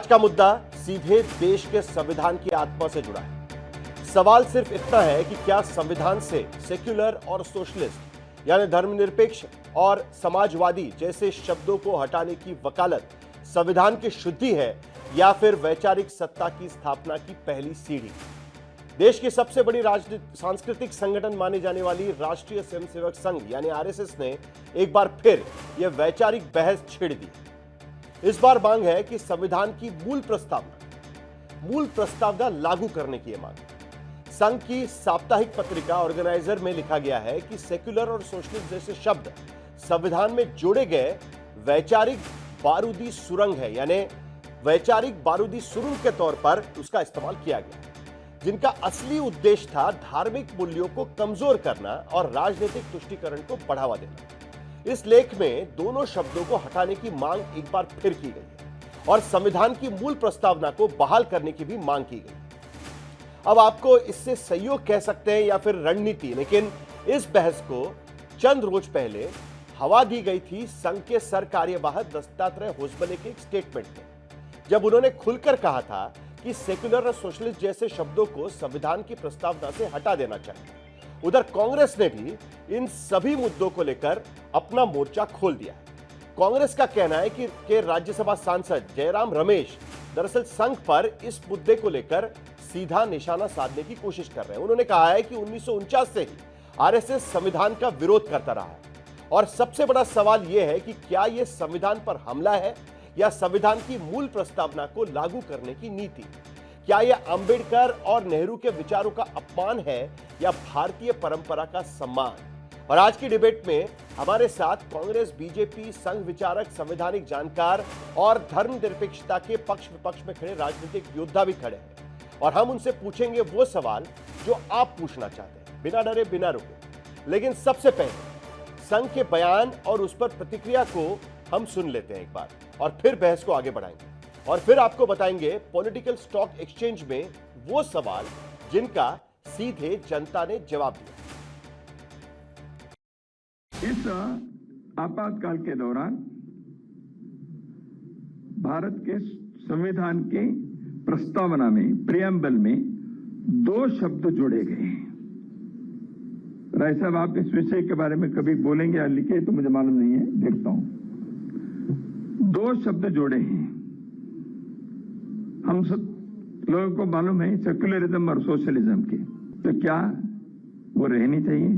का मुद्दा सीधे देश के संविधान की आत्मा से जुड़ा है। सवाल सिर्फ इतना है कि क्या संविधान से सेक्युलर और सोशलिस्ट यानी धर्मनिरपेक्ष और समाजवादी जैसे शब्दों को हटाने की वकालत संविधान की शुद्धि है या फिर वैचारिक सत्ता की स्थापना की पहली सीढ़ी। देश की सबसे बड़ी सांस्कृतिक संगठन माने जाने वाली राष्ट्रीय स्वयंसेवक संघ यानी आरएसएस ने एक बार फिर यह वैचारिक बहस छेड़ दी। इस बार मांग है कि संविधान की मूल प्रस्तावना लागू करने की मांग। संघ की साप्ताहिक पत्रिका ऑर्गेनाइजर में लिखा गया है कि सेक्युलर और सोशलिस्ट जैसे शब्द संविधान में जोड़े गए वैचारिक बारूदी सुरंग है, यानी वैचारिक बारूदी सुरंग के तौर पर उसका इस्तेमाल किया गया, जिनका असली उद्देश्य था धार्मिक मूल्यों को कमजोर करना और राजनीतिक तुष्टीकरण को बढ़ावा देना। इस लेख में दोनों शब्दों को हटाने की मांग एक बार फिर की गई है और संविधान की मूल प्रस्तावना को बहाल करने की भी मांग की गई। अब आपको इससे सहयोग कह सकते हैं या फिर रणनीति, लेकिन इस बहस को चंद रोज पहले हवा दी गई थी संघ के सर कार्यवाह दत्तात्रेय होसबले के एक स्टेटमेंट में, जब उन्होंने खुलकर कहा था कि सेक्युलर और सोशलिस्ट जैसे शब्दों को संविधान की प्रस्तावना से हटा देना चाहिए। उधर कांग्रेस ने भी इन सभी मुद्दों को लेकर अपना मोर्चा खोल दिया है। कांग्रेस का कहना है कि राज्यसभा सांसद जयराम रमेश दरअसल संघ पर इस मुद्दे को लेकर सीधा निशाना साधने की कोशिश कर रहे हैं। उन्होंने कहा है कि 1949 से ही आरएसएस संविधान का विरोध करता रहा है और सबसे बड़ा सवाल यह है कि क्या यह संविधान पर हमला है या संविधान की मूल प्रस्तावना को लागू करने की नीति। क्या यह अंबेडकर और नेहरू के विचारों का अपमान है या भारतीय परंपरा का सम्मान। और आज की डिबेट में हमारे साथ कांग्रेस, बीजेपी, संघ विचारक, संवैधानिक जानकार और धर्मनिरपेक्षता के पक्ष विपक्ष में खड़े राजनीतिक योद्धा भी खड़े हैं और हम उनसे पूछेंगे वो सवाल जो आप पूछना चाहते हैं, बिना डरे बिना रुके। लेकिन सबसे पहले संघ के बयान और उस पर प्रतिक्रिया को हम सुन लेते हैं एक बार और फिर बहस को आगे बढ़ाएंगे और फिर आपको बताएंगे पॉलिटिकल स्टॉक एक्सचेंज में वो सवाल जिनका सीधे जनता ने जवाब दिया। इस आपातकाल के दौरान भारत के संविधान के प्रस्तावना में, प्रियम्बल में 2 शब्द जोड़े गए हैं। राय साहब, आप इस विषय के बारे में कभी बोलेंगे या लिखे तो मुझे मालूम नहीं है, देखता हूं। 2 शब्द जोड़े हैं। हम सब लोगों को मालूम है सेक्युलरिज्म और सोशलिज्म के, तो क्या वो रहनी चाहिए?